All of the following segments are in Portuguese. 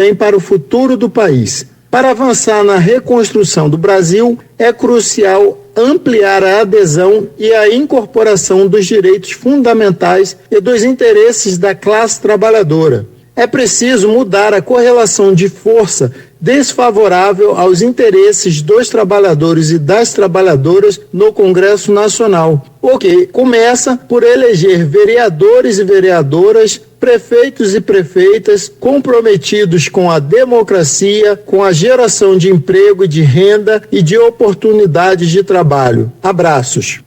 também para o futuro do país. Para avançar na reconstrução do Brasil, é crucial ampliar a adesão e a incorporação dos direitos fundamentais e dos interesses da classe trabalhadora. É preciso mudar a correlação de força desfavorável aos interesses dos trabalhadores e das trabalhadoras no Congresso Nacional, o que começa por eleger vereadores e vereadoras, prefeitos e prefeitas comprometidos com a democracia, com a geração de emprego e de renda e de oportunidades de trabalho. Abraços.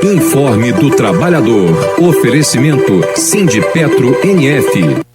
Informe do Trabalhador. Oferecimento Sindipetro NF.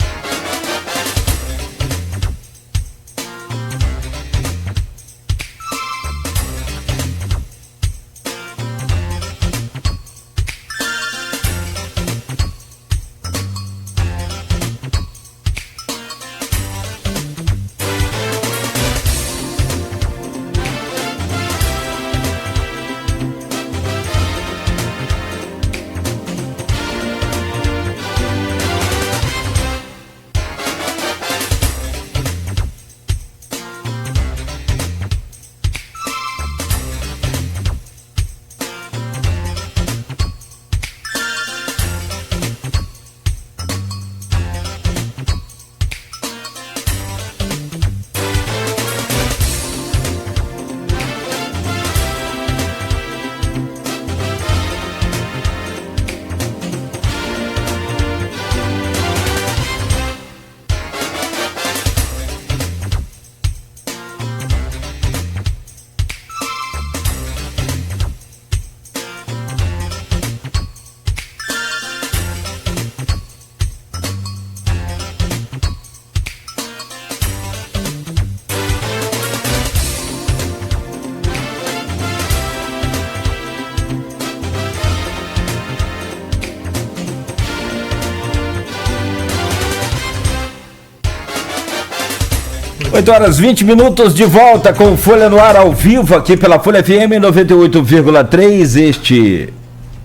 Oito horas 20 minutos de volta com Folha no Ar ao vivo aqui pela Folha FM 98,3. Este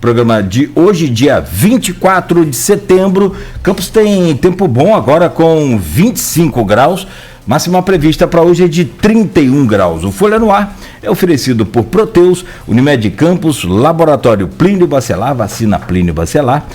programa de hoje, dia 24 de setembro. Campos tem tempo bom agora com 25 graus. Máxima prevista para hoje é de 31 graus. O Folha no Ar é oferecido por Proteus, Unimed Campos, Laboratório Plínio Bacelar, Vacina Plínio Bacelar,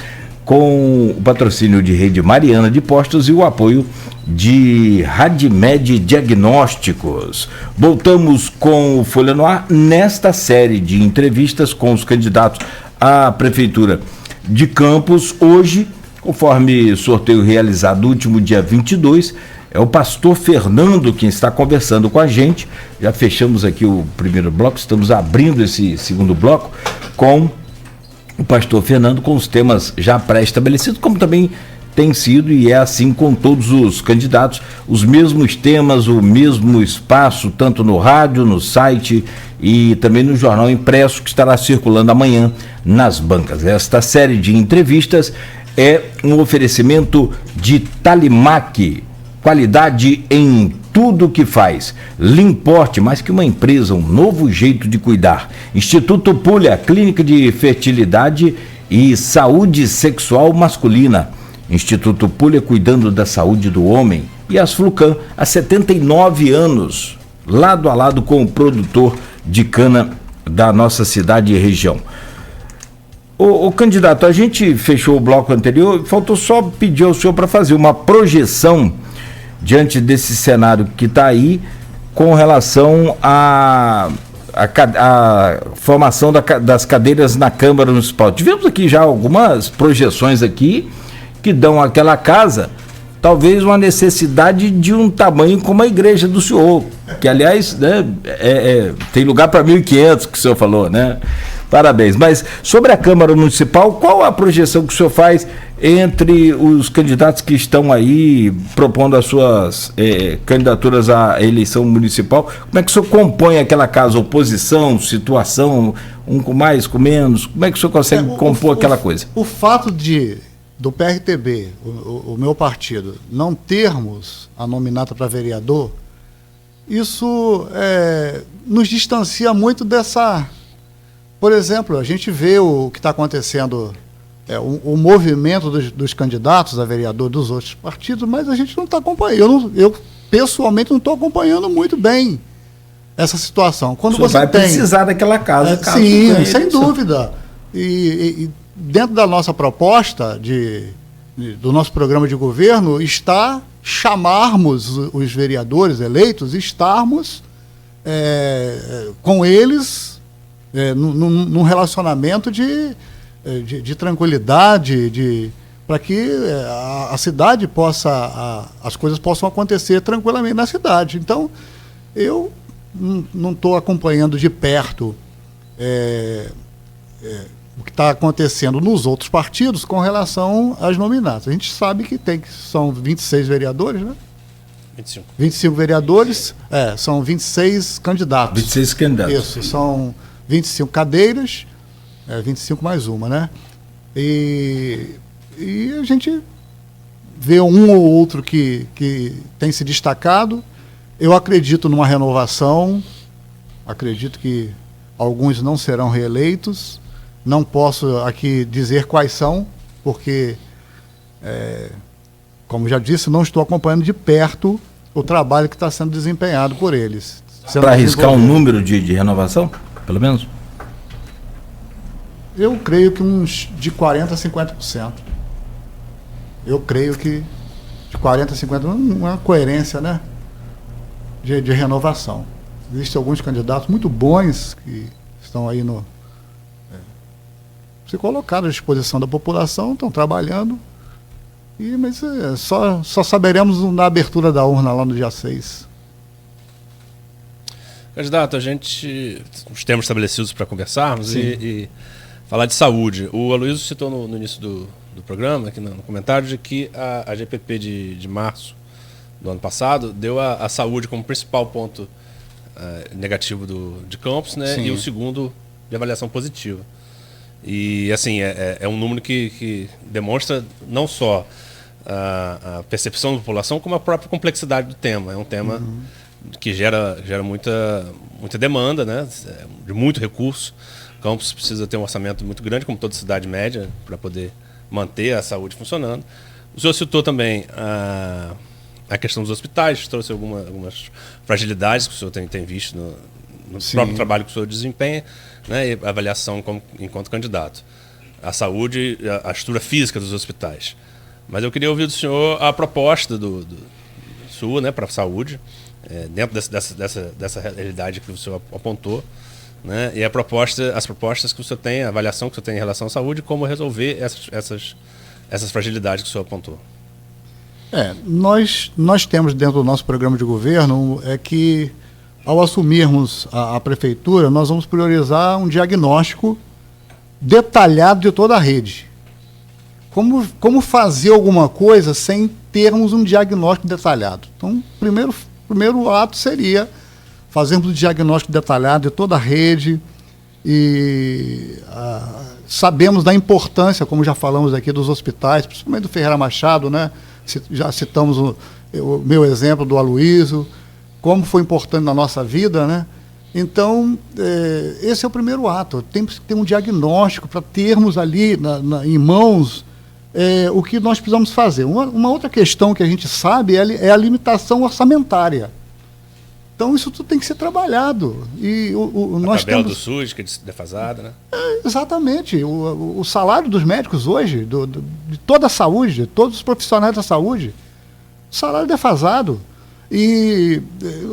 com o patrocínio de Rede Mariana de Postos e o apoio de Radmed Diagnósticos. Voltamos com o Folha no Ar nesta série de entrevistas com os candidatos à Prefeitura de Campos. Hoje, conforme sorteio realizado no último dia 22, é o pastor Fernando quem está conversando com a gente. Já fechamos aqui o primeiro bloco, estamos abrindo esse segundo bloco com o pastor Fernando, com os temas já pré-estabelecidos, como também tem sido e é assim com todos os candidatos, os mesmos temas, o mesmo espaço, tanto no rádio, no site e também no jornal impresso que estará circulando amanhã nas bancas. Esta série de entrevistas é um oferecimento de Talimac, qualidade em tudo que faz. Limporte, mais que uma empresa, um novo jeito de cuidar. Instituto Pulha, clínica de fertilidade e saúde sexual masculina. Instituto Pulha, cuidando da saúde do homem. E as Flucan, há 79 anos, lado a lado com o produtor de cana da nossa cidade e região. O candidato, a gente fechou o bloco anterior, faltou só pedir ao senhor para fazer uma projeção diante desse cenário que está aí com relação à formação das cadeiras na Câmara Municipal. Tivemos aqui já algumas projeções aqui que dão àquela casa talvez uma necessidade de um tamanho como a igreja do senhor, que aliás, né, tem lugar para 1.500 que o senhor falou, né? Parabéns. Mas sobre a Câmara Municipal, qual a projeção que o senhor faz entre os candidatos que estão aí propondo as suas candidaturas à eleição municipal? Como é que o senhor compõe aquela casa? Oposição, situação, um com mais, com menos? Como é que o senhor consegue compor aquela coisa? O fato do PRTB, o meu partido, não termos a nominata para vereador, isso nos distancia muito dessa... Por exemplo, a gente vê o que está acontecendo, o movimento dos candidatos a vereador dos outros partidos, mas a gente não está acompanhando. Eu pessoalmente não estou acompanhando muito bem essa situação. Quando você vai precisar daquela casa. Sim, sem dúvida. E dentro da nossa proposta, do nosso programa de governo, está chamarmos os vereadores eleitos, estarmos com eles num relacionamento de tranquilidade, para que a cidade as coisas possam acontecer tranquilamente na cidade. Então, eu não estou acompanhando de perto o que está acontecendo nos outros partidos com relação às nominatas. A gente sabe que são 26 vereadores, né? 25 vereadores, são 26 candidatos. 26 candidatos. Isso, são 25 cadeiras, 25 mais uma, né? E a gente vê um ou outro que tem se destacado. Eu acredito numa renovação, acredito que alguns não serão reeleitos. Não posso aqui dizer quais são, porque, como já disse, não estou acompanhando de perto o trabalho que está sendo desempenhado por eles. Para arriscar um número de renovação, pelo menos? Eu creio que uns de 40% a 50%. Eu creio que de 40% a 50%, uma coerência, né? De renovação. Existem alguns candidatos muito bons que estão aí se colocaram à disposição da população, estão trabalhando, mas só saberemos na abertura da urna lá no dia 6. Candidato, os temas estabelecidos para conversarmos e falar de saúde. O Aloysio citou no início do programa, aqui no comentário, de que a GPP de março do ano passado deu a saúde como principal ponto negativo de Campos, né? E o segundo de avaliação positiva. E assim, é um número que demonstra não só a percepção da população, como a própria complexidade do tema. É um tema que gera muita demanda, né? De muito recurso. Campos precisa ter um orçamento muito grande, como toda cidade média, para poder manter a saúde funcionando. O senhor citou também a questão dos hospitais, trouxe algumas fragilidades que o senhor tem visto no próprio trabalho que o senhor desempenha, né, e a avaliação enquanto candidato. A saúde, a estrutura física dos hospitais. Mas eu queria ouvir do senhor a proposta sua, né, para a saúde, dentro dessa realidade que o senhor apontou, né, e as propostas que o senhor tem, a avaliação que o senhor tem em relação à saúde, como resolver essas fragilidades que o senhor apontou. Nós temos dentro do nosso programa de governo que, ao assumirmos a prefeitura, nós vamos priorizar um diagnóstico detalhado de toda a rede. Como fazer alguma coisa sem termos um diagnóstico detalhado? Então, o primeiro ato seria fazermos um diagnóstico detalhado de toda a rede e sabemos da importância, como já falamos aqui, dos hospitais, principalmente do Ferreira Machado, né? Já citamos o meu exemplo do Aloysio, como foi importante na nossa vida, né? Então, esse é o primeiro ato. Temos que ter um diagnóstico para termos ali em mãos o que nós precisamos fazer. Uma outra questão que a gente sabe é a limitação orçamentária. Então, isso tudo tem que ser trabalhado. E nós tabela temos... do SUS, que é defasada, né? Exatamente. O salário dos médicos hoje, de toda a saúde, de todos os profissionais da saúde, o salário defasado. E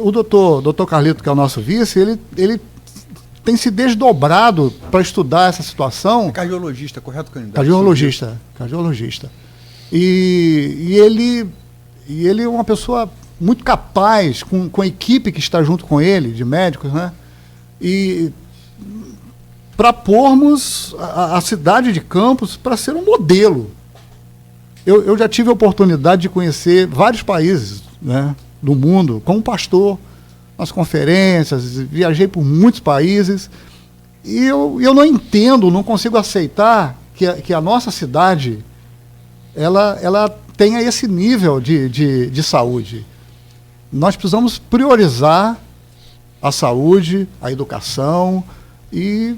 o doutor Carlito, que é o nosso vice, ele tem se desdobrado para estudar essa situação. É cardiologista, correto, candidato? Cardiologista. E ele é uma pessoa muito capaz, com a equipe que está junto com ele, de médicos, né? E para pormos a cidade de Campos para ser um modelo. Eu já tive a oportunidade de conhecer vários países, né, do mundo, como pastor, nas conferências, viajei por muitos países, e eu não entendo, não consigo aceitar que a nossa cidade ela tenha esse nível de saúde. Nós precisamos priorizar a saúde, a educação, e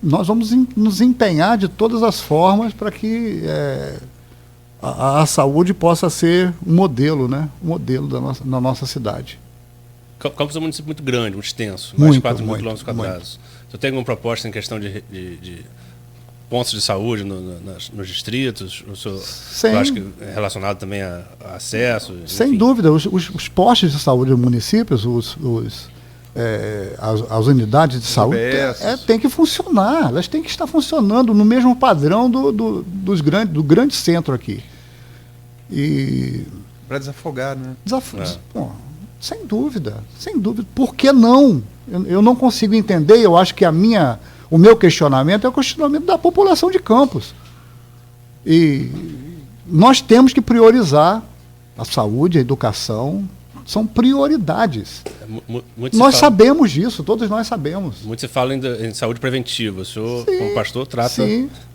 nós vamos nos empenhar de todas as formas para que a saúde possa ser um modelo, né? Um modelo da nossa cidade. Campos é um município muito grande, muito extenso, mais de 4 mil quilômetros quadrados. Você tem alguma proposta em questão de pontos de saúde nos distritos? Eu acho que é relacionado também a acesso? Sem enfim. dúvida, os postos de saúde dos municípios, as unidades de saúde, tem que funcionar, elas têm que estar funcionando no mesmo padrão do grande centro aqui. Para desafogar, né? Pô, sem dúvida. Por que não? Eu não consigo entender, eu acho que o meu questionamento é o questionamento da população de Campos. E nós temos que priorizar a saúde, a educação, são prioridades. Nós sabemos disso, todos nós sabemos. Muito se fala em saúde preventiva. O senhor, como pastor, trata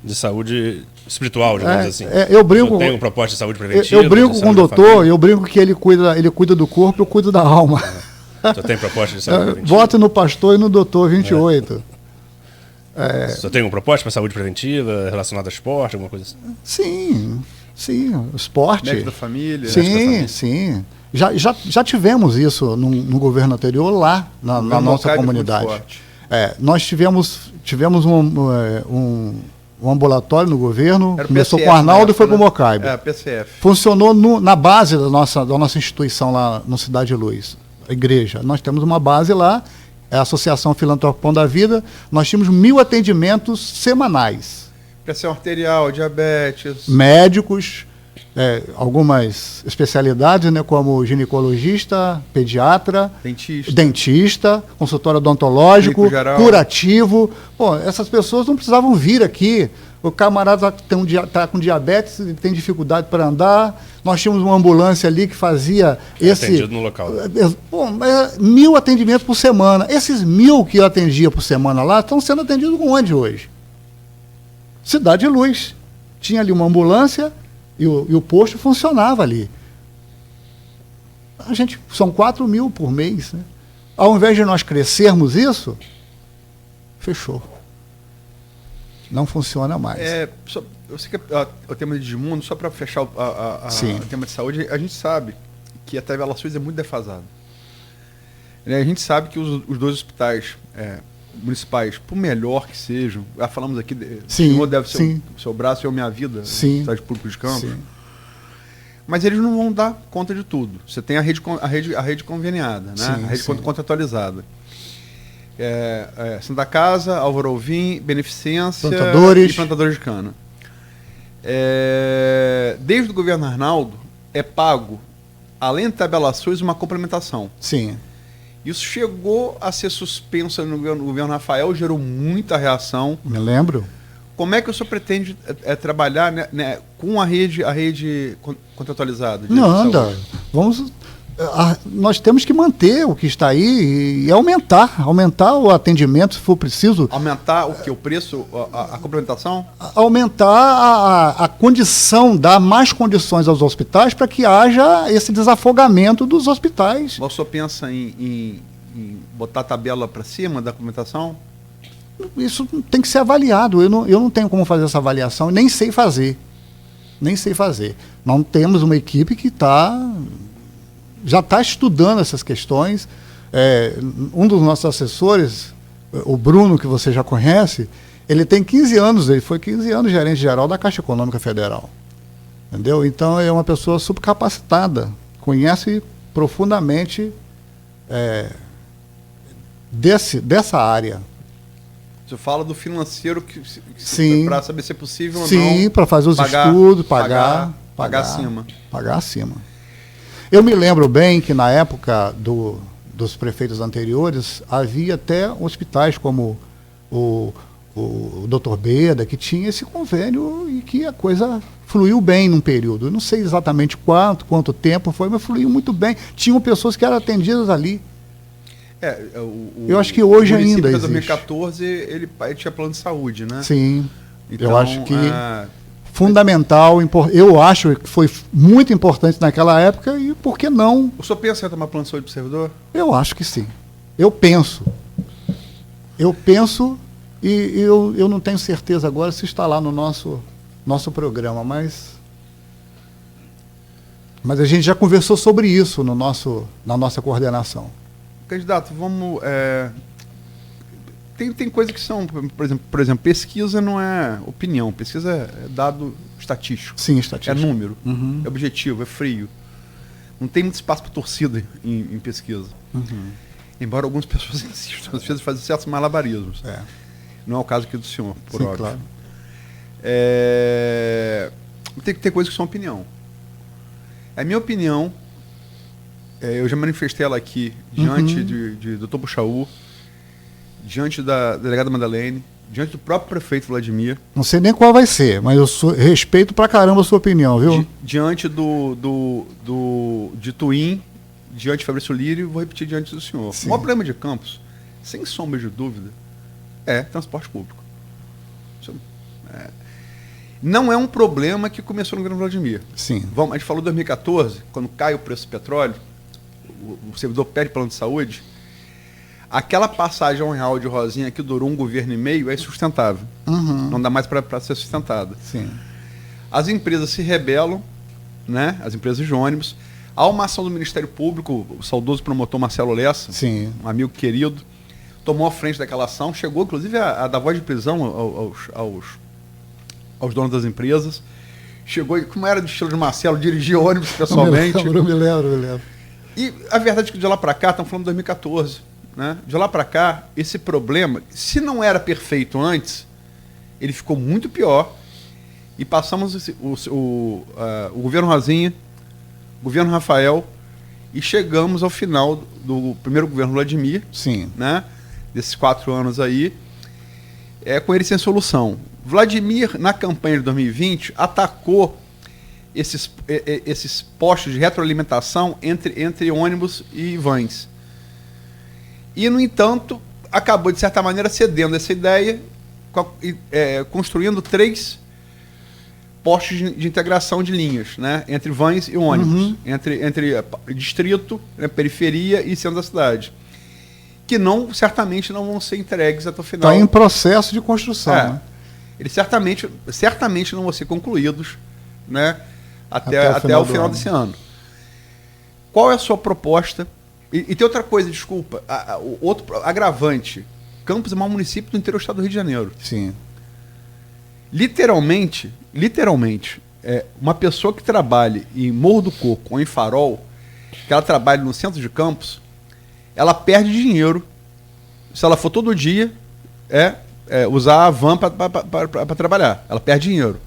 de saúde espiritual, digamos assim. Eu brinco. Tem uma proposta de saúde preventiva? Eu brinco com o doutor, eu brinco que ele cuida do corpo, eu cuido da alma. O senhor tem proposta de saúde preventiva? Vote no pastor e no doutor 28. O senhor tem uma proposta para saúde preventiva relacionada ao esporte, alguma coisa assim? Sim, esporte. Médico da família. Sim. Já tivemos isso no governo anterior lá na nossa comunidade. Nós tivemos um ambulatório no governo, começou com o Arnaldo e foi para o Mocaibe. PCF. Funcionou na base da nossa instituição lá no Cidade de Luz, a igreja. Nós temos uma base lá, é a Associação Filantrópica Pão da Vida, nós tínhamos 1.000 atendimentos semanais. Pressão arterial, diabetes. Médicos, algumas especialidades, né, como ginecologista, pediatra, dentista, consultório odontológico, curativo. Pô, essas pessoas não precisavam vir aqui. O camarada está com diabetes, tem dificuldade para andar. Nós tínhamos uma ambulância ali que fazia atendido no local. 1.000 atendimentos por semana. Esses 1.000 que eu atendia por semana lá estão sendo atendidos onde hoje? Cidade de Luz. Tinha ali uma ambulância e o posto funcionava ali. São 4.000 por mês. Né? Ao invés de nós crescermos isso, fechou. Não funciona mais. Eu sei que o tema de Edmundo, só para fechar o tema de saúde, a gente sabe que a tabelações é muito defasada. A gente sabe que os dois hospitais municipais, por melhor que sejam, já falamos aqui, o senhor deve ser o seu braço e Minha Vida, Cidade Pública de Campos, mas eles não vão dar conta de tudo. Você tem a rede conveniada, né? A rede contratualizada. Santa Casa, Álvaro Alvim, Beneficência e Plantadores de Cana. Desde o governo Arnaldo, é pago, além de tabelações, uma complementação. Sim. Isso chegou a ser suspenso no governo Rafael, gerou muita reação. Me lembro. Como é que o senhor pretende trabalhar com a rede contratualizada? Não anda. Nós temos que manter o que está aí e aumentar o atendimento, se for preciso. Aumentar o que? O preço, a complementação? Aumentar a condição, dar mais condições aos hospitais para que haja esse desafogamento dos hospitais. O senhor pensa em botar a tabela para cima da complementação? Isso tem que ser avaliado. Eu não tenho como fazer essa avaliação, nem sei fazer. Não temos uma equipe que já está estudando essas questões. Um dos nossos assessores, o Bruno, que você já conhece, ele tem 15 anos, ele foi 15 anos gerente geral da Caixa Econômica Federal. Entendeu? Então, é uma pessoa subcapacitada, conhece profundamente dessa área. Você fala do financeiro para saber se é possível ou não. Sim, para fazer os estudos, pagar acima. Pagar acima. Eu me lembro bem que na época dos prefeitos anteriores, havia até hospitais como o Dr. Beda, que tinha esse convênio e que a coisa fluiu bem num período. Eu não sei exatamente quanto tempo foi, mas fluiu muito bem. Tinham pessoas que eram atendidas ali. Eu acho que hoje ainda existe. Em 2014, ele tinha plano de saúde, né? Sim. Então, eu acho que fundamental, eu acho que foi muito importante naquela época e por que não? O senhor pensa em tomar plano de saúde para o servidor? Eu acho que sim. Eu penso e eu não tenho certeza agora se está lá no nosso programa, mas Mas a gente já conversou sobre isso na nossa coordenação. Candidato, vamos... Tem coisas que são, por exemplo, pesquisa não é opinião, pesquisa é dado estatístico. Sim, estatístico. É número, é objetivo, é frio. Não tem muito espaço para torcida em pesquisa. Embora algumas pessoas insistam, às vezes fazem certos malabarismos. Não é o caso aqui do senhor, por óbvio. Claro. Tem que ter coisas que são opinião. A minha opinião, eu já manifestei ela aqui diante de Dr. Buchaú, diante da delegada Madalene, diante do próprio prefeito Vladimir. Não sei nem qual vai ser, mas eu respeito pra caramba a sua opinião, viu? Diante de Twin, diante de Fabrício Lírio, vou repetir diante do senhor. Sim. O maior problema de Campos, sem sombra de dúvida, é transporte público. Não é um problema que começou no governo Vladimir. Sim. A gente falou em 2014, quando cai o preço do petróleo, o servidor pede plano de saúde, aquela passagem real de Rosinha que durou um governo e meio é insustentável. Não dá mais para ser sustentada. Sim. As empresas se rebelam, né? As empresas de ônibus. Há uma ação do Ministério Público, o saudoso promotor Marcelo Lessa, sim, um amigo querido, tomou a frente daquela ação, chegou inclusive a dar voz de prisão aos donos das empresas. Chegou, como era do estilo de Marcelo, dirigia ônibus pessoalmente. Eu me lembro. E a verdade é que de lá para cá, estamos falando de 2014, né? De lá para cá, esse problema, se não era perfeito antes, ele ficou muito pior. E passamos o governo Rosinha, o governo Rafael, e chegamos ao final do primeiro governo Vladimir. Sim. Né? Desses 4 anos aí, com ele sem solução. Vladimir, na campanha de 2020, atacou esses postos de retroalimentação entre ônibus e vans. E, no entanto, acabou, de certa maneira, cedendo essa ideia, construindo 3 postos de integração de linhas, né, entre vans e ônibus, entre distrito, periferia e centro da cidade, que certamente não vão ser entregues até o final. Está em processo de construção. Né? Eles certamente não vão ser concluídos, né, até o final desse ano. Qual é a sua proposta? E tem outra coisa, desculpa, outro agravante. Campos é o maior município do interior do estado do Rio de Janeiro. Sim. Literalmente, uma pessoa que trabalhe em Morro do Coco ou em Farol, que ela trabalhe no centro de Campos, ela perde dinheiro se ela for todo dia usar a van para trabalhar. Ela perde dinheiro.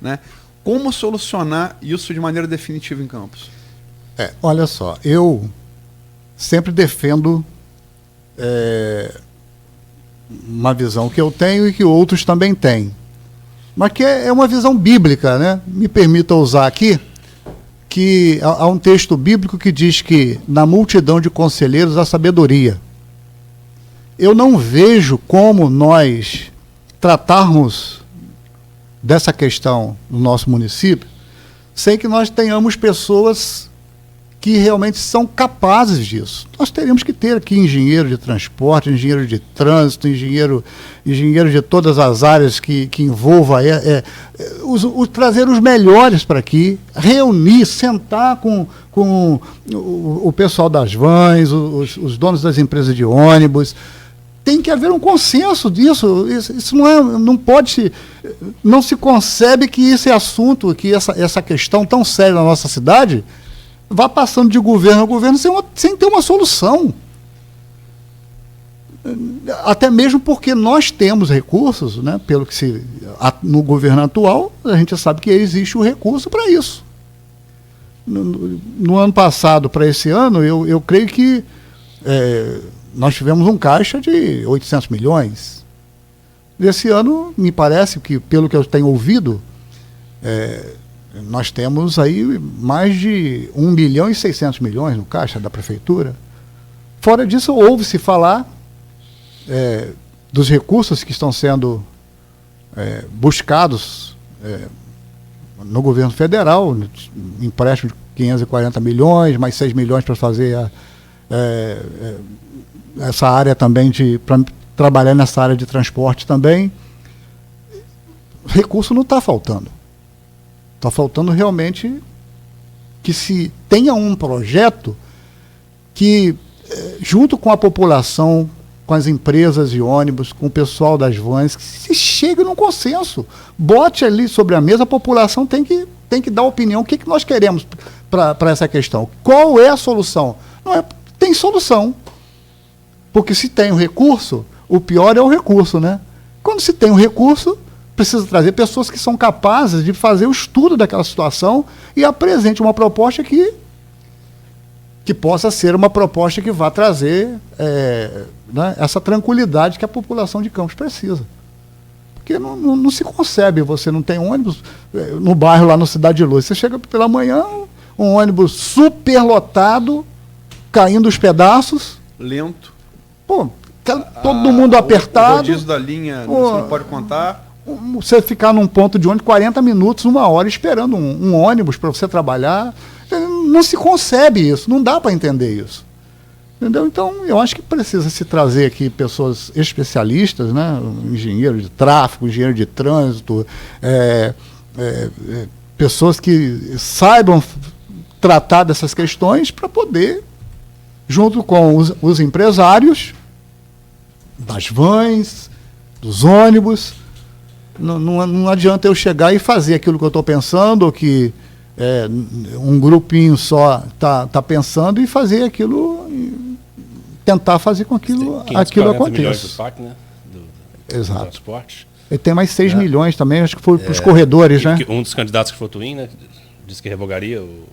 Né? Como solucionar isso de maneira definitiva em Campos? Olha só, eu sempre defendo uma visão que eu tenho e que outros também têm, mas que é uma visão bíblica, né? Me permita usar aqui que há um texto bíblico que diz que na multidão de conselheiros há sabedoria. Eu não vejo como nós tratarmos dessa questão no nosso município sem que nós tenhamos pessoas que realmente são capazes disso. Nós teríamos que ter aqui engenheiro de transporte, engenheiro de trânsito, engenheiro de todas as áreas que envolva trazer os melhores para aqui, reunir, sentar com o pessoal das vans, os donos das empresas de ônibus. Tem que haver um consenso disso. Isso não se concebe que esse assunto, que essa questão tão séria na nossa cidade vá passando de governo a governo sem ter uma solução. Até mesmo porque nós temos recursos, né, no governo atual, a gente sabe que existe o recurso para isso. No ano passado, para esse ano, eu creio que nós tivemos um caixa de 800 milhões. Esse ano, me parece que, pelo que eu tenho ouvido, nós temos aí mais de 1 milhão e 600 milhões no caixa da prefeitura. Fora disso, ouve-se falar dos recursos que estão sendo buscados no governo federal, empréstimo de 540 milhões, mais 6 milhões para fazer essa área também, para trabalhar nessa área de transporte também. Recurso não está faltando. Está faltando realmente que se tenha um projeto que, junto com a população, com as empresas de ônibus, com o pessoal das vans, que se chegue num consenso. Bote ali sobre a mesa, a população tem que dar opinião. O que nós queremos para essa questão? Qual é a solução? Tem solução. Porque se tem o recurso, o pior é o recurso, né? Quando se tem o recurso, precisa trazer pessoas que são capazes de fazer o estudo daquela situação e apresente uma proposta que possa ser uma proposta que vá trazer né, essa tranquilidade que a população de Campos precisa. Porque não se concebe, você não tem ônibus no bairro lá no Cidade de Luz. Você chega pela manhã, um ônibus superlotado, caindo os pedaços. Lento. Pô, todo mundo apertado. O rodízio da linha, você não pode contar. Você ficar num ponto de ônibus 40 minutos, 1 hora, esperando um ônibus para você trabalhar. Não se concebe isso, não dá para entender isso. Entendeu? Então, eu acho que precisa se trazer aqui pessoas especialistas, né? Engenheiro de tráfego, engenheiro de trânsito, pessoas que saibam tratar dessas questões para poder, junto com os empresários, das vans, dos ônibus, não adianta eu chegar e fazer aquilo que eu estou pensando, ou que um grupinho só está pensando, e fazer aquilo, tentar fazer com aquilo aconteça. Milhões do PAC, né? Exato. Do transporte. E tem mais 6 milhões também, acho que foi para os corredores, né? Um dos candidatos que foi o Twin, né? Disse que revogaria o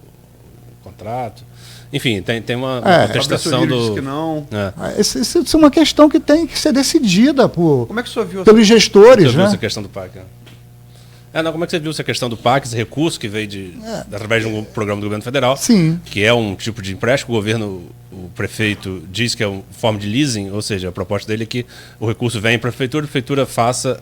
contrato. Enfim, tem uma contestação do... que não. Isso é uma questão que tem que ser decidida Como é que o senhor viu pelos gestores, viu né? essa questão do PAC? Como é que você viu essa questão do PAC, esse recurso que veio através de um programa do governo federal? Sim. Que é um tipo de empréstimo. O prefeito diz que é uma forma de leasing, ou seja, a proposta dele é que o recurso venha para a prefeitura faça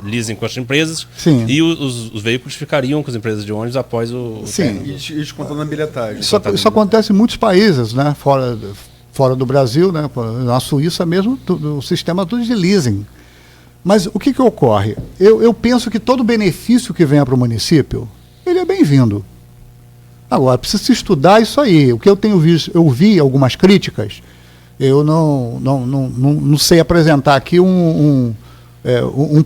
leasing com as empresas. Sim. E os veículos ficariam com as empresas de ônibus após o Sim. E descontando a bilhetagem. Isso acontece em muitos países, né? Fora do Brasil, né? Na Suíça mesmo, o sistema tudo de leasing. Mas o que ocorre? Eu penso que todo benefício que venha para o município, ele é bem-vindo. Agora, precisa se estudar isso aí. O que eu tenho visto, eu vi algumas críticas, eu não sei apresentar aqui um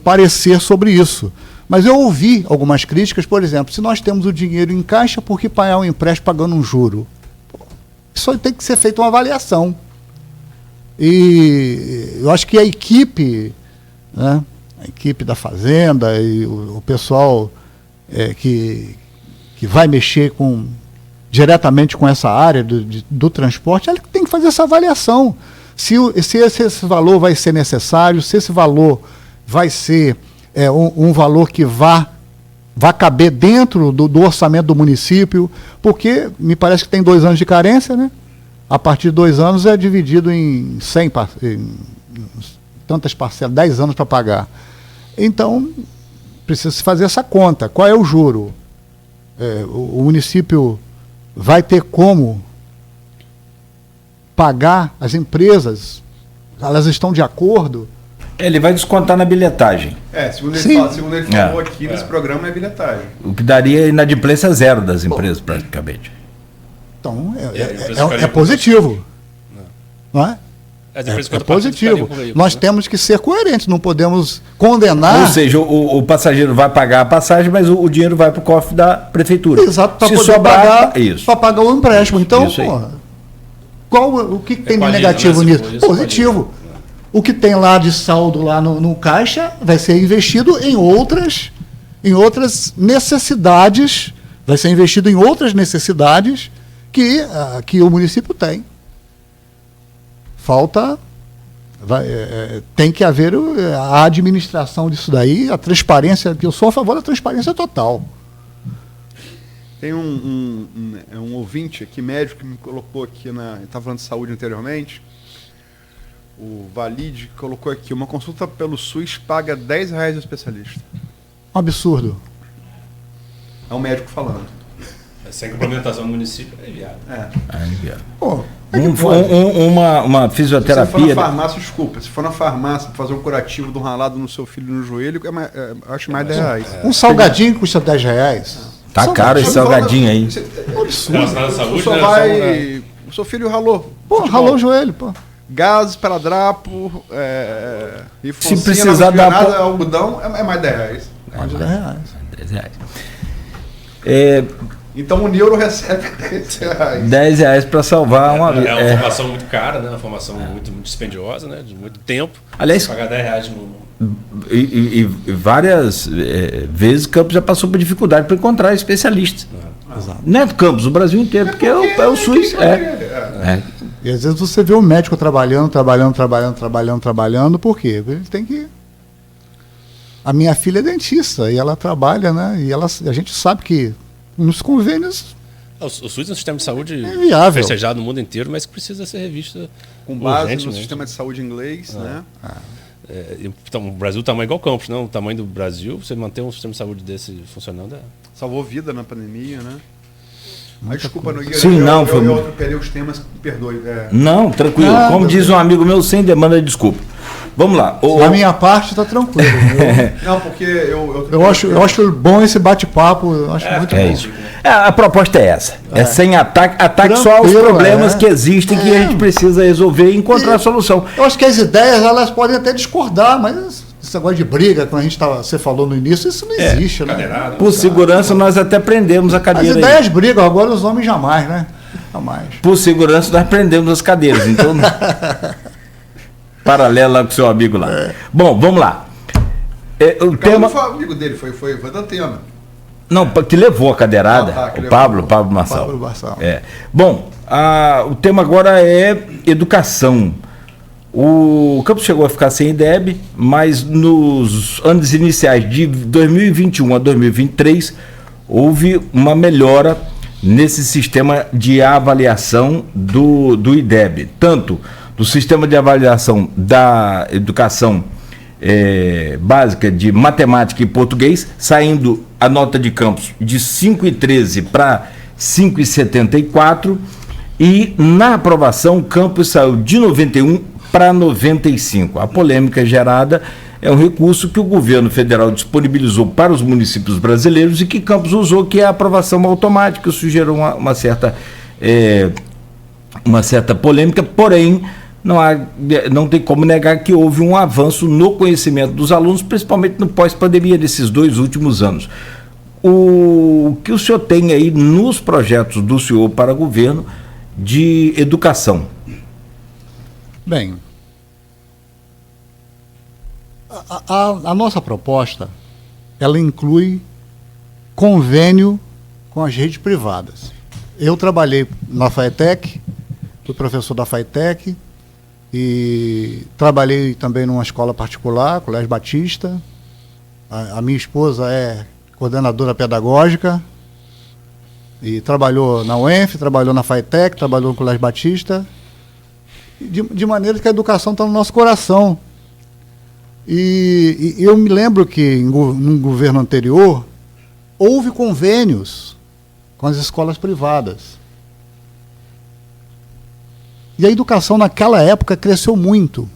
parecer sobre isso. Mas eu ouvi algumas críticas, por exemplo, se nós temos o dinheiro em caixa, por que pagar um empréstimo pagando um juro? Isso tem que ser feita uma avaliação. E eu acho que a equipe... né? A equipe da Fazenda e o pessoal que vai mexer diretamente com essa área do transporte, ela tem que fazer essa avaliação. Se esse valor vai ser necessário, se esse valor vai ser um valor que vá caber dentro do orçamento do município, porque me parece que tem 2 anos de carência, né? A partir de 2 anos é dividido em 100 tantas parcelas, 10 anos para pagar. Então, precisa se fazer essa conta. Qual é o juro? O município vai ter como pagar as empresas? Elas estão de acordo? Ele vai descontar na bilhetagem. Segundo ele falou aqui, nesse programa é bilhetagem. O que daria inadimplência zero das empresas, praticamente. Então, é positivo. Não é? É positivo. Nós temos que ser coerentes, não podemos condenar. Ou seja, o passageiro vai pagar a passagem, mas o dinheiro vai para o cofre da prefeitura. Exato, para poder pagar o empréstimo. Então, o que tem de negativo nisso? Positivo. O que tem lá de saldo lá no caixa vai ser investido em outras necessidades, vai ser investido em outras necessidades que o município tem. Tem que haver a administração disso daí, a transparência, que eu sou a favor da transparência total. Tem um ouvinte aqui, médico, que me colocou aqui estava falando de saúde anteriormente, o Valide colocou aqui, uma consulta pelo SUS paga R$10 ao especialista. Um absurdo. É um médico falando. Sem complementação do município é enviado. É enviado. Pô, uma fisioterapia... Se for na farmácia, desculpa, se for na farmácia fazer um curativo de um ralado no seu filho no joelho, acho mais R$10. Um salgadinho custa R$10. Tá caro esse salgadinho aí. É um absurdo. Saúde, Só né? vai... O seu filho ralou. Pô, ralou o joelho, pô. Gás, esparadrapo, e Se precisar dar algodão, é mais 10 reais. Mais de R$10. R$10. Então o neuro recebe R$10. R$10 para salvar uma vida. É uma formação muito cara, né? Uma formação muito dispendiosa, né? De muito tempo. Aliás, pagar R$10 e várias vezes Campos já passou por dificuldade para encontrar especialistas. Não é Campos, o Brasil inteiro, porque é o SUS. E às vezes você vê o médico trabalhando, por quê? Ele tem que... A minha filha é dentista e ela trabalha, né? E a gente sabe que nos convênios... O SUS é um sistema de saúde viável, festejado no mundo inteiro, mas que precisa ser revisto com base no sistema de saúde inglês, né? Então, o Brasil, o tamanho igual Campos, não? O tamanho do Brasil, você manter um sistema de saúde desse funcionando salvou vida na pandemia, né? Mas desculpa, Nogueira, sim, eu atropelei os temas, me perdoe. Não, tranquilo. Como diz um amigo meu, sem demanda de desculpa. Vamos lá. Da minha parte está tranquilo. Não, porque eu acho bom esse bate-papo, eu acho muito bom. Isso. A proposta é essa. É sem ataque só aos problemas que existem, que a gente precisa resolver e encontrar a solução. Eu acho que as ideias elas podem até discordar, mas esse negócio de briga, como você falou no início, isso não existe, né? Por segurança, nós até prendemos a cadeira. As ideias brigam, agora os homens jamais, né? Jamais. Por segurança, nós prendemos as cadeiras. Então, paralelo lá com o seu amigo lá. Bom, vamos lá. O tema... foi amigo dele, foi da Tema. Não, que levou a cadeirada, o Pablo Marçal. Bom, o tema agora é educação. O Campos chegou a ficar sem IDEB, mas nos anos iniciais de 2021 a 2023 houve uma melhora nesse sistema de avaliação do IDEB, tanto do sistema de avaliação da educação básica de matemática e português, saindo a nota de Campos de 5,13 para 5,74, e na aprovação Campos saiu de 91 para 95. A polêmica gerada é um recurso que o governo federal disponibilizou para os municípios brasileiros e que Campos usou, que é a aprovação automática. Isso gerou uma certa polêmica, porém não tem como negar que houve um avanço no conhecimento dos alunos, principalmente no pós-pandemia desses 2 últimos anos. O que o senhor tem aí nos projetos do senhor para governo de educação? Bem, a nossa proposta, ela inclui convênio com as redes privadas. Eu trabalhei na FATEC, fui professor da FATEC e trabalhei também numa escola particular, Colégio Batista. A minha esposa é coordenadora pedagógica e trabalhou na UENF, trabalhou na FATEC, trabalhou no Colégio Batista. De maneira que a educação está no nosso coração. E eu me lembro que no governo anterior houve convênios com as escolas privadas. E a educação naquela época cresceu muito.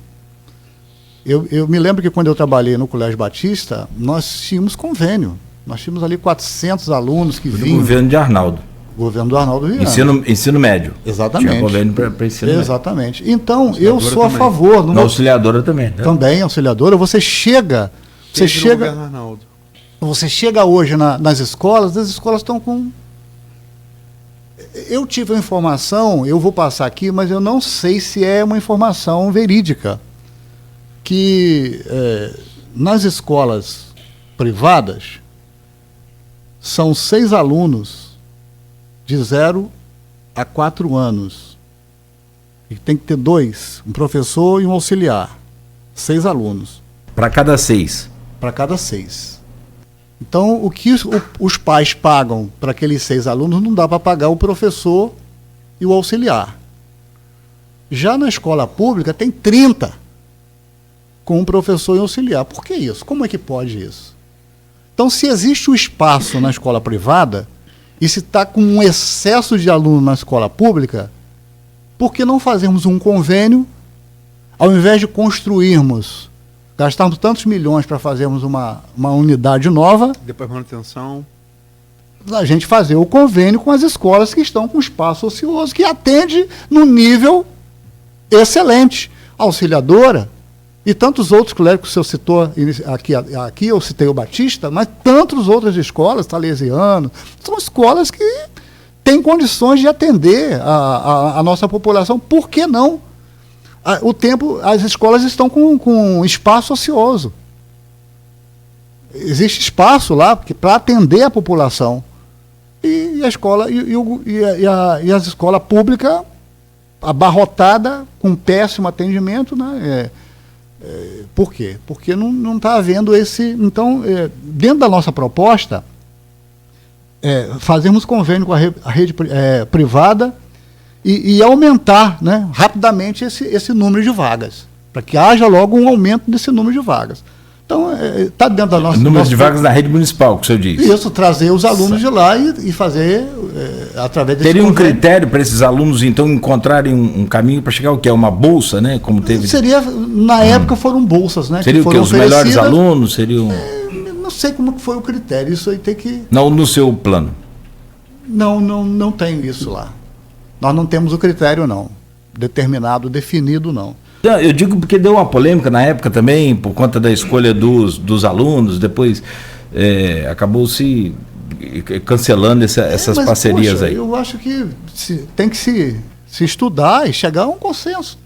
Eu me lembro que quando eu trabalhei no Colégio Batista, nós tínhamos convênio. Nós tínhamos ali 400 alunos que vinham. Do governo de Arnaldo. Governo do Arnaldo Viana. Ensino médio. Exatamente. Tinha convênio para ensino Exatamente. Médio. Então, eu sou a favor. Na auxiliadora também. Né? Também, auxiliadora. Você chega hoje nas escolas, as escolas estão com... Eu tive uma informação, eu vou passar aqui, mas eu não sei se é uma informação verídica, que nas escolas privadas são 6 alunos de 0 a 4 anos. E tem que ter 2, um professor e um auxiliar. 6 alunos. Para cada 6. Para cada 6. Então, o que os pais pagam para aqueles 6 alunos não dá para pagar o professor e o auxiliar. Já na escola pública tem 30 com um professor e um auxiliar. Por que isso? Como é que pode isso? Então, se existe o espaço na escola privada, e se está com um excesso de aluno na escola pública, por que não fazermos um convênio, ao invés de construirmos, gastarmos tantos milhões para fazermos uma unidade nova? Depois manutenção. a gente fazer o convênio com as escolas que estão com espaço ocioso, que atende no nível excelente. A Auxiliadora e tantos outros colégios que o senhor citou, aqui eu citei o Batista, mas tantas outras escolas, Salesiano, são escolas que têm condições de atender a nossa população. Por que não? As escolas estão com espaço ocioso. Existe espaço lá para atender a população. E a escola e as escolas públicas abarrotada com péssimo atendimento, né? Por quê? Porque não está havendo esse... Então, dentro da nossa proposta, fazermos convênio com a rede privada e aumentar, né, rapidamente esse número de vagas, para que haja logo um aumento desse número de vagas. Então, está dentro da nossa... Número de vagas na rede municipal, que o senhor diz. Isso, trazer os alunos de lá e fazer através desse Teria um convênio. critério para esses alunos, então, encontrarem um caminho para chegar ao que é uma bolsa, né? Como teve... Na época foram bolsas, né? Seria o quê? Os melhores alunos? Seriam... Não sei como foi o critério, isso aí tem que... Não no seu plano? Não tem isso lá. Nós não temos o critério, não. Determinado, definido, não. Eu digo porque deu uma polêmica na época também, por conta da escolha dos alunos, depois acabou se cancelando essas parcerias. Poxa, aí. Eu acho que tem que se estudar e chegar a um consenso.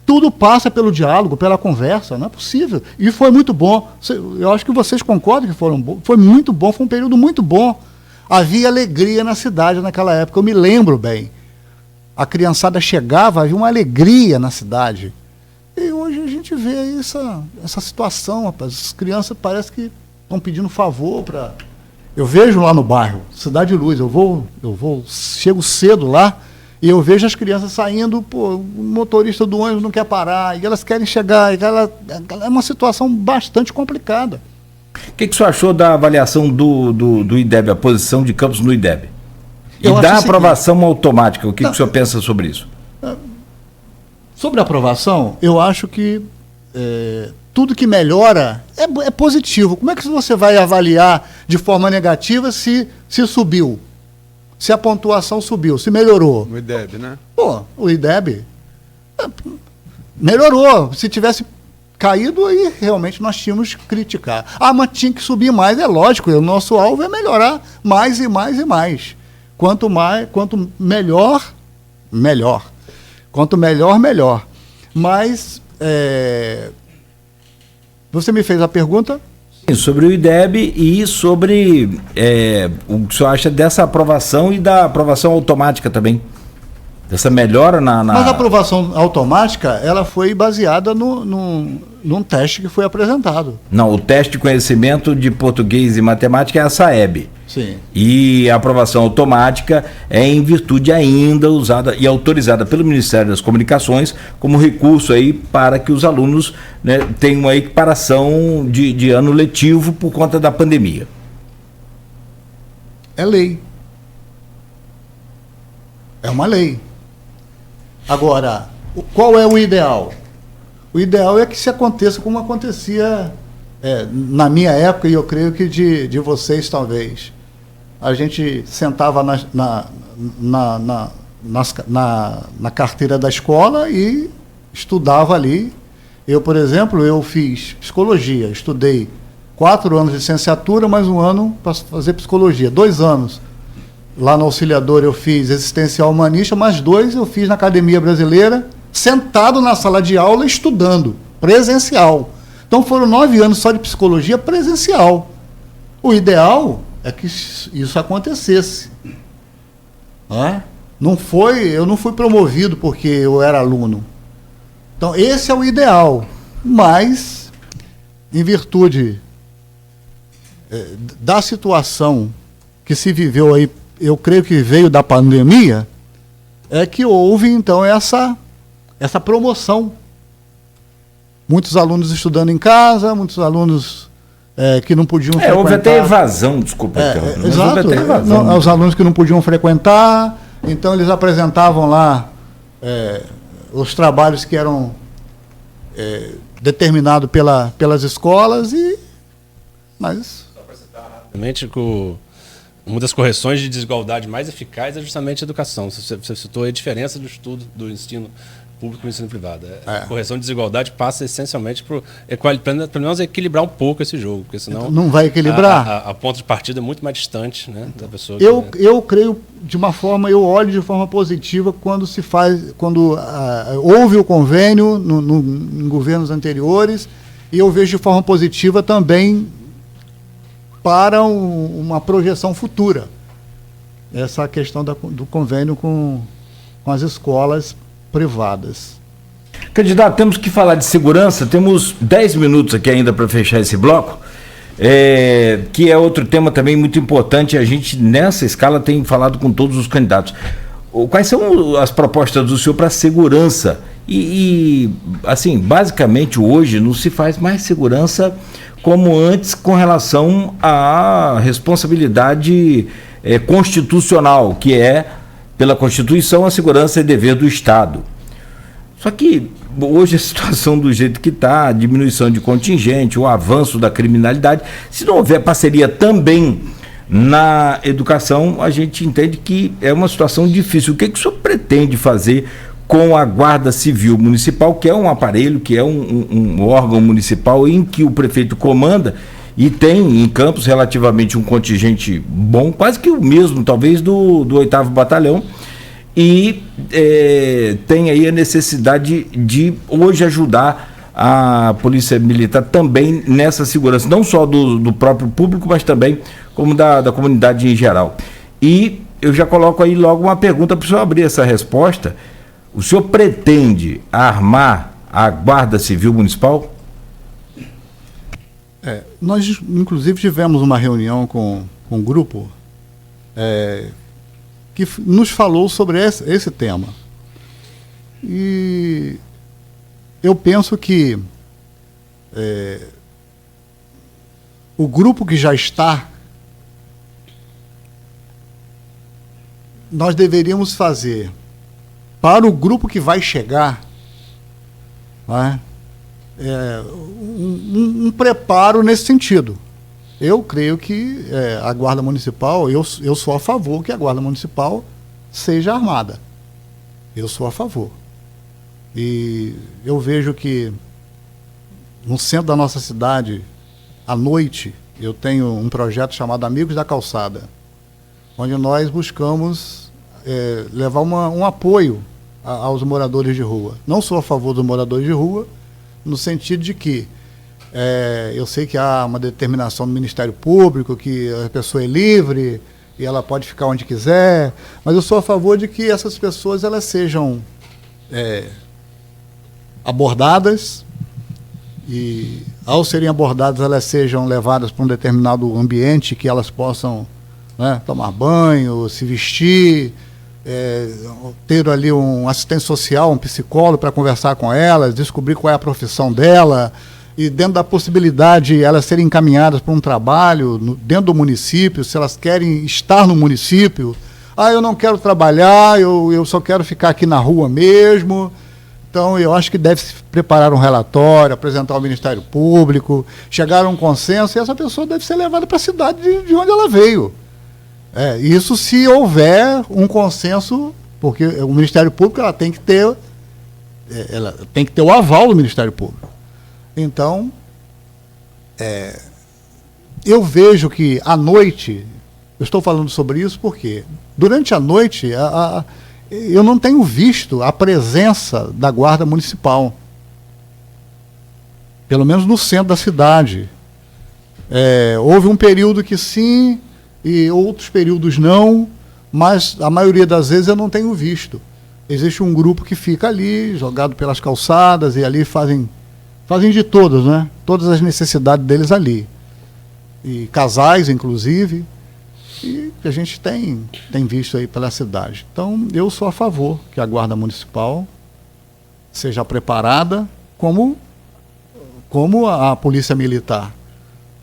Tudo passa pelo diálogo, pela conversa, não é possível. E foi muito bom. Eu acho que vocês concordam que foi muito bom, foi um período muito bom. Havia alegria na cidade naquela época, eu me lembro bem. A criançada chegava, havia uma alegria na cidade. E hoje a gente vê aí essa situação, rapaz. As crianças parece que estão pedindo favor para... Eu vejo lá no bairro, Cidade de Luz, chego cedo lá e eu vejo as crianças saindo, o motorista do ônibus não quer parar, e elas querem chegar, é uma situação bastante complicada. O que o senhor achou da avaliação do IDEB, a posição de Campos no IDEB? E da aprovação automática, o que o senhor pensa sobre isso? Sobre a aprovação, eu acho que tudo que melhora é positivo. Como é que você vai avaliar de forma negativa se subiu? Se a pontuação subiu, se melhorou? O IDEB, né? O IDEB melhorou. Se tivesse caído, aí realmente nós tínhamos que criticar. Mas tinha que subir mais, é lógico. O nosso alvo é melhorar mais e mais e mais. Quanto melhor, melhor. Quanto melhor, melhor. Mas, você me fez a pergunta? Sobre o IDEB e sobre o que o senhor acha dessa aprovação e da aprovação automática também. Dessa melhora Mas a aprovação automática, ela foi baseada num teste que foi apresentado. Não, o teste de conhecimento de português e matemática é a SAEB. Sim. E a aprovação automática é em virtude ainda usada e autorizada pelo Ministério das Comunicações como recurso aí para que os alunos, né, tenham uma equiparação de ano letivo por conta da pandemia. É lei. É uma lei. Agora, qual é o ideal? O ideal é que se aconteça como acontecia na minha época, e eu creio que de vocês talvez. A gente sentava na carteira da escola e estudava ali. Eu, por exemplo, eu fiz psicologia, estudei 4 anos de licenciatura, mais 1 ano para fazer psicologia, 2 anos. Lá no Auxiliador eu fiz existencial humanista, mais 2 eu fiz na Academia Brasileira, sentado na sala de aula estudando, presencial. Então foram 9 anos só de psicologia presencial. O ideal é que isso acontecesse. Eu não fui promovido porque eu era aluno. Então esse é o ideal. Mas, em virtude da situação que se viveu aí, eu creio que veio da pandemia, é que houve então essa promoção. Muitos alunos estudando em casa, muitos alunos que não podiam frequentar. Houve até evasão, desculpa. Exato. Houve até evasão. Os alunos que não podiam frequentar, então eles apresentavam lá os trabalhos que eram determinados pelas escolas, mas... Só para citar rapidamente que uma das correções de desigualdade mais eficazes é justamente a educação. Você citou a diferença do estudo do ensino público e do ensino privado. A correção de desigualdade passa essencialmente por pelo menos equilibrar um pouco esse jogo, porque senão não vai equilibrar. A ponto de partida é muito mais distante, né, da pessoa. Eu creio eu olho de forma positiva quando houve o convênio em governos anteriores, e eu vejo de forma positiva também para uma projeção futura essa questão do convênio com as escolas privadas. Candidato, temos que falar de segurança, temos 10 minutos aqui ainda para fechar esse bloco, que é outro tema também muito importante. A gente, nessa escala, tem falado com todos os candidatos. Quais são as propostas do senhor para a segurança? E, assim, basicamente hoje não se faz mais segurança como antes com relação à responsabilidade constitucional, que é, pela Constituição, a segurança é dever do Estado. Só que hoje a situação do jeito que está, a diminuição de contingente, o avanço da criminalidade, se não houver parceria também na educação, a gente entende que é uma situação difícil. O que o senhor pretende fazer com a Guarda Civil Municipal, que é um aparelho, que é um órgão municipal em que o prefeito comanda e tem em Campos relativamente um contingente bom, quase que o mesmo, talvez, do 8º Batalhão, e tem aí a necessidade de hoje ajudar a Polícia Militar também nessa segurança, não só do próprio público, mas também como da comunidade em geral. E eu já coloco aí logo uma pergunta para o senhor abrir essa resposta. O senhor pretende armar a Guarda Civil Municipal? Nós, inclusive, tivemos uma reunião com um grupo que nos falou sobre esse tema. E eu penso que o grupo que já está, nós deveríamos fazer para o grupo que vai chegar, né, um preparo nesse sentido. Eu creio que a Guarda Municipal, eu sou a favor que a Guarda Municipal seja armada. Eu sou a favor. E eu vejo que no centro da nossa cidade, à noite, eu tenho um projeto chamado Amigos da Calçada, onde nós buscamos levar um apoio aos moradores de rua. Não sou a favor dos moradores de rua, no sentido de que eu sei que há uma determinação do Ministério Público, que a pessoa é livre e ela pode ficar onde quiser, mas eu sou a favor de que essas pessoas elas sejam abordadas, e ao serem abordadas elas sejam levadas para um determinado ambiente que elas possam, né, tomar banho, se vestir, ter ali um assistente social, um psicólogo para conversar com elas, descobrir qual é a profissão dela, e dentro da possibilidade elas serem encaminhadas para um trabalho dentro do município, se elas querem estar no município. Eu não quero trabalhar, eu só quero ficar aqui na rua mesmo. Então eu acho que deve-se preparar um relatório, apresentar ao Ministério Público, chegar a um consenso, e essa pessoa deve ser levada para a cidade de onde ela veio. Isso se houver um consenso, porque o Ministério Público ela tem que ter o aval do Ministério Público. Então, eu vejo que à noite, eu estou falando sobre isso porque durante a noite eu não tenho visto a presença da Guarda Municipal, pelo menos no centro da cidade. Houve um período que sim, e outros períodos não, mas a maioria das vezes eu não tenho visto. Existe um grupo que fica ali, jogado pelas calçadas, e ali fazem de todas, né? Todas as necessidades deles ali. E casais, inclusive, e que a gente tem visto aí pela cidade. Então, eu sou a favor que a Guarda Municipal seja preparada como a Polícia Militar.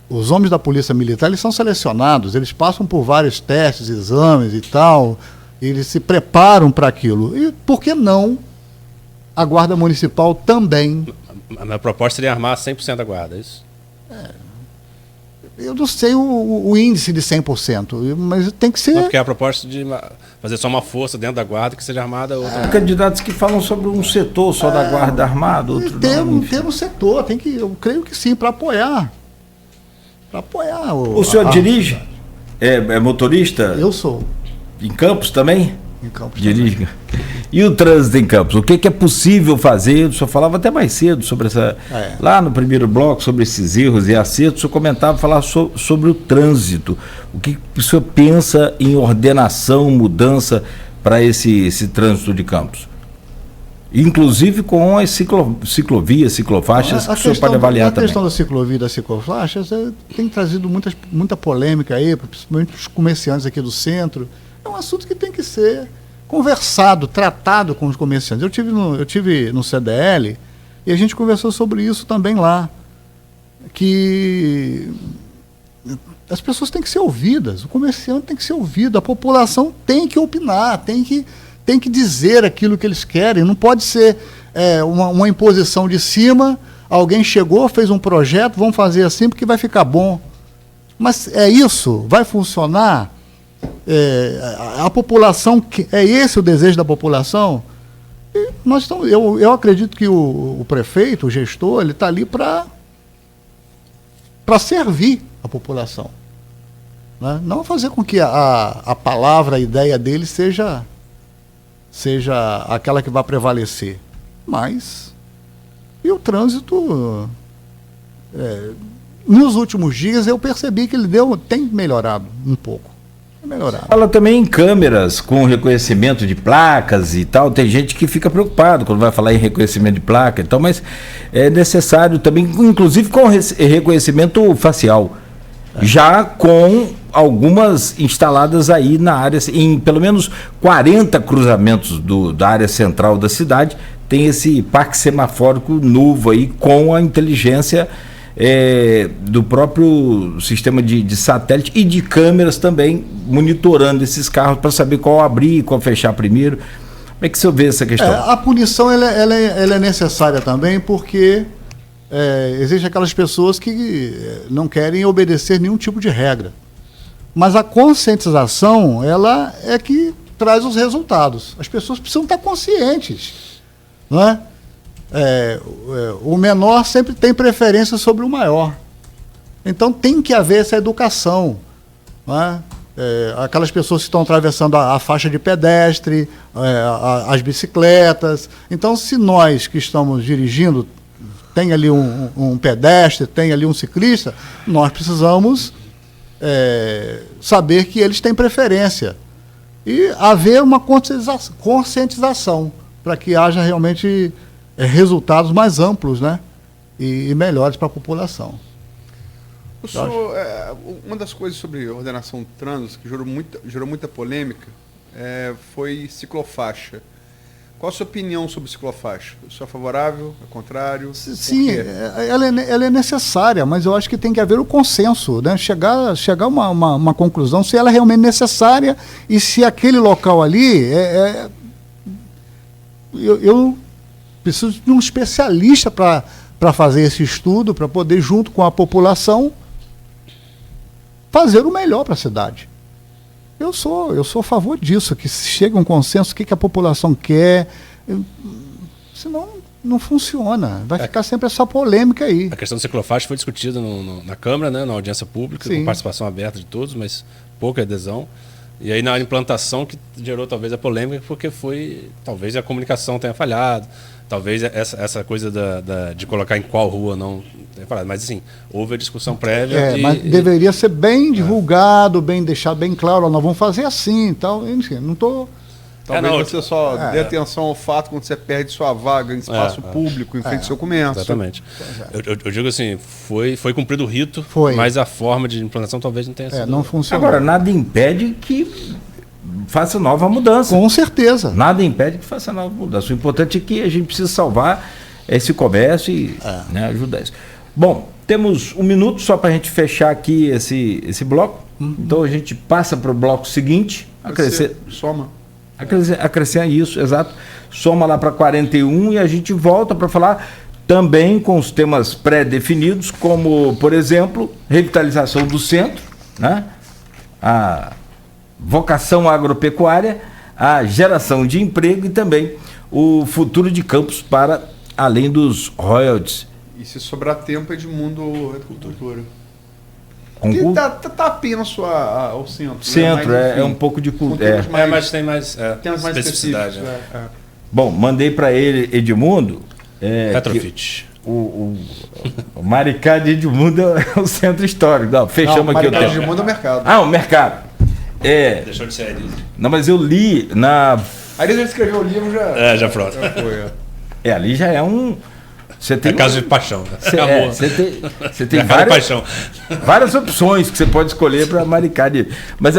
Os homens da Polícia Militar, eles são selecionados, eles passam por vários testes, exames e tal, e eles se preparam para aquilo. E por que não a Guarda Municipal também? A minha proposta seria armar 100% da Guarda, é isso? Eu não sei o índice de 100%, mas tem que ser... Não, porque é a proposta de fazer só uma força dentro da guarda que seja armada. Outra... Candidatos que falam sobre um setor só da guarda armada, outro não. Ter um setor, eu creio que sim, para apoiar. Para apoiar. O senhor dirige? É motorista? Eu sou. Em Campos também? Em Campos dirige. também. E o trânsito em Campos? O que é possível fazer? O senhor falava até mais cedo sobre essa... Lá no primeiro bloco, sobre esses erros e acertos, o senhor comentava, falar sobre o trânsito. O que o senhor pensa em ordenação, mudança para esse trânsito de Campos? Inclusive com as ciclovias, ciclofaixas, que o senhor pode avaliar também. A questão da ciclovia e das ciclofaixas tem trazido muita polêmica aí, principalmente os comerciantes aqui do centro. É um assunto que tem que ser conversado, tratado com os comerciantes. Eu tive no CDL e a gente conversou sobre isso também lá, que as pessoas têm que ser ouvidas, o comerciante tem que ser ouvido, a população tem que opinar, tem que dizer aquilo que eles querem, não pode ser uma imposição de cima, alguém chegou, fez um projeto, vamos fazer assim porque vai ficar bom. Mas é isso? Vai funcionar? A população, é esse o desejo da população? E eu acredito que o prefeito, o gestor, ele está ali para servir a população, né? Não fazer com que a palavra, a ideia dele seja aquela que vai prevalecer. Mas, e o trânsito, nos últimos dias eu percebi que ele tem melhorado um pouco. Fala também em câmeras com reconhecimento de placas e tal. Tem gente que fica preocupado quando vai falar em reconhecimento de placa e tal, mas é necessário também, inclusive com reconhecimento facial. Já com algumas instaladas aí na área, em pelo menos 40 cruzamentos da área central da cidade, tem esse parque semafórico novo aí com a inteligência do próprio sistema de satélite e de câmeras também, monitorando esses carros para saber qual abrir e qual fechar primeiro. Como é que você vê essa questão? A punição ela é necessária também porque existem aquelas pessoas que não querem obedecer nenhum tipo de regra. Mas a conscientização, ela é que traz os resultados. As pessoas precisam estar conscientes, não é? O menor sempre tem preferência sobre o maior. Então tem que haver essa educação, não é? Aquelas pessoas que estão atravessando a faixa de pedestre, as bicicletas. Então, se nós que estamos dirigindo, tem ali um pedestre, tem ali um ciclista, nós precisamos saber que eles têm preferência. E haver uma conscientização para que haja realmente resultados mais amplos, né? E melhores para a população. O senhor, uma das coisas sobre ordenação de trânsito que gerou muita polêmica foi ciclofaixa. Qual a sua opinião sobre ciclofaixa? O senhor é favorável? É contrário? Sim, ela é necessária, mas eu acho que tem que haver o consenso, né? Chegar a uma conclusão se ela é realmente necessária e se aquele local ali eu preciso de um especialista para fazer esse estudo, para poder, junto com a população, fazer o melhor para a cidade. Eu sou a favor disso, que chegue a um consenso, o que a população quer, senão não funciona, vai ficar sempre essa polêmica aí. A questão do ciclofaixa foi discutida na Câmara, né, na audiência pública, com participação aberta de todos, mas pouca adesão. E aí na implantação que gerou talvez a polêmica, porque talvez a comunicação tenha falhado, talvez essa coisa de colocar em qual rua não tenha falhado. Mas assim, houve a discussão prévia. Mas deveria ser bem divulgado, deixado bem claro, nós vamos fazer assim e tal. Enfim, não estou... Talvez você só dê atenção ao fato quando você perde sua vaga em espaço público, em frente ao seu comércio. Exatamente. Eu digo assim, foi cumprido o rito, mas a forma de implantação talvez não tenha sido. Não funcionou. Agora, nada impede que faça nova mudança. Com certeza. Nada impede que faça nova mudança. O importante é que a gente precisa salvar esse comércio e ajudar isso. Bom, temos 1 minuto só para a gente fechar aqui esse bloco. Então a gente passa para o bloco seguinte. Acrescenta isso, exato. Soma lá para 41 e a gente volta para falar também com os temas pré-definidos, como, por exemplo, revitalização do centro, né? A vocação agropecuária, a geração de emprego e também o futuro de Campos para além dos royalties. E se sobrar tempo, Edmundo, agricultura. Concurso? Tá apenas o centro. Centro, né? Mas, é um pouco de cultura. Mas tem mais especificidade. Bom, mandei para ele, Edmundo. Petrofit. O Maricá de Edmundo é o centro histórico. Não, fechamos aqui o tempo. O Edmundo é o mercado. Ah, o mercado. Deixou de ser Aris. Não, mas eu li na. Aris já escreveu o livro, já. Já pronto. Já foi, ali já é um. Você tem caso de paixão. Você tem várias opções que você pode escolher para Maricá. Mas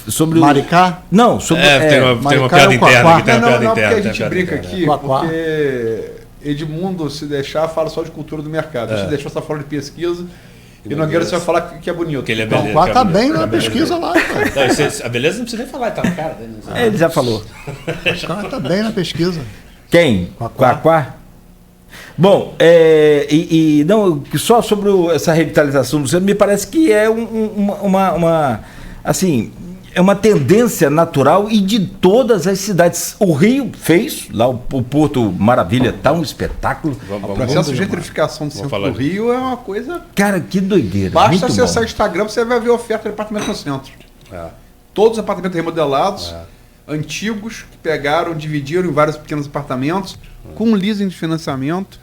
sobre Maricá? Não, sobre. Tem uma piada interna aqui. Não, porque a gente brinca aqui, porque Edmundo, se deixar, fala só de cultura do mercado. Se deixar, só fala de pesquisa. E Nogueira, você vai falar que é bonito. Que ele é beleza. O Quá tá bem na pesquisa lá, cara. A beleza não precisa nem falar, tá na cara dele. Ele já falou. O cara tá bem na pesquisa. Quem? Quá? Bom, não, só sobre essa revitalização do centro, me parece que é é uma tendência natural e de todas as cidades. O Rio fez, lá o Porto Maravilha tá um espetáculo. O processo de gentrificação do centro do Rio é uma coisa... Cara, que doideira. Basta acessar o Instagram, você vai ver oferta de apartamento no centro. Todos os apartamentos remodelados, antigos, que pegaram, dividiram em vários pequenos apartamentos, com leasing de financiamento.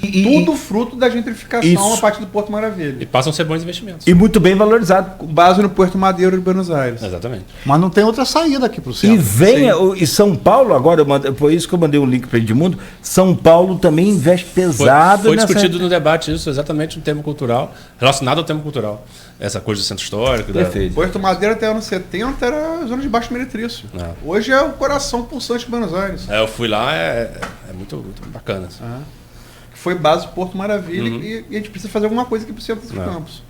Tudo fruto da gentrificação a partir do Porto Maravilha. E passam a ser bons investimentos. E muito bem valorizado. Com base no Porto Madeiro de Buenos Aires. Exatamente. Mas não tem outra saída aqui para o centro. E São Paulo agora, foi isso que eu mandei um link para Edmundo, São Paulo também investe pesado. Foi discutido no debate isso, exatamente no tema cultural, relacionado ao tema cultural. Essa coisa do centro histórico. Porto Madeiro até anos 70 era zona de baixo meretrício. Hoje é o coração pulsante de Buenos Aires. Eu fui lá, é muito bacana. Assim. Foi base do Porto Maravilha e a gente precisa fazer alguma coisa aqui para o centro dos campos.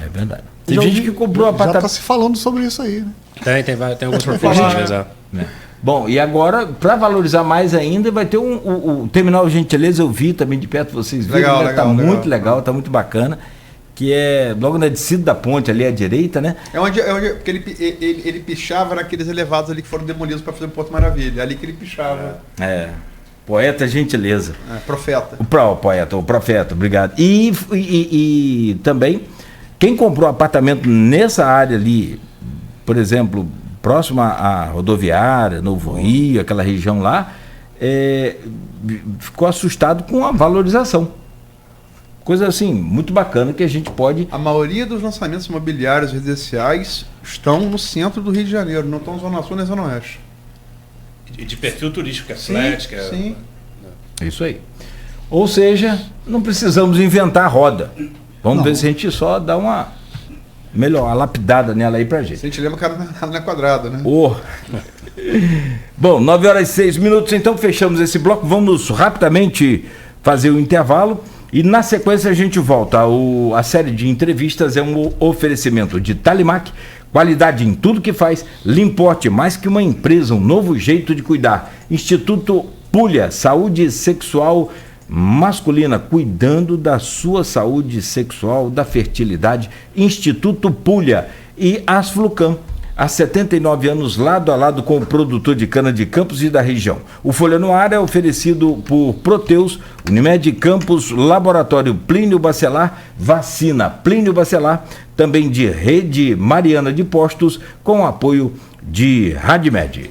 É verdade. Tem gente que comprou apartamento. Já está se falando sobre isso aí, né? Tem alguns propostas. Bom, e agora, para valorizar mais ainda, vai ter o Terminal Gentileza, eu vi também de perto, vocês viram, está muito legal, está muito bacana, que é logo na descida da ponte, ali à direita, né? É onde porque ele pichava naqueles elevados ali que foram demolidos para fazer o Porto Maravilha, ali que ele pichava. Poeta Gentileza. Profeta. O profeta, obrigado. E também, quem comprou apartamento nessa área ali, por exemplo, próximo à rodoviária, Novo Rio, aquela região lá, ficou assustado com a valorização. Coisa assim, muito bacana que a gente pode... A maioria dos lançamentos imobiliários residenciais estão no centro do Rio de Janeiro, não estão na Zona Sul nem na Zona Oeste. E de perfil turístico, que é flat, que é... Sim. Isso aí. Ou seja, não precisamos inventar a roda. Vamos ver se a gente só dá uma lapidada nela aí pra gente. Se a gente lembra que ela não é quadrada, né? Bom, 9h06, então fechamos esse bloco. Vamos rapidamente fazer o intervalo e na sequência a gente volta. A série de entrevistas é um oferecimento de Talimac, qualidade em tudo que faz, Limporte, mais que uma empresa, um novo jeito de cuidar. Instituto Pulha, saúde sexual masculina, cuidando da sua saúde sexual, da fertilidade, Instituto Pulha. E Asflucan, há 79 anos, lado a lado com o produtor de cana de Campos e da região. O Folha no Ar é oferecido por Proteus, Unimed Campos, Laboratório Plínio Bacelar, Vacina Plínio Bacelar, também de Rede Mariana de Postos, com apoio de Radmed.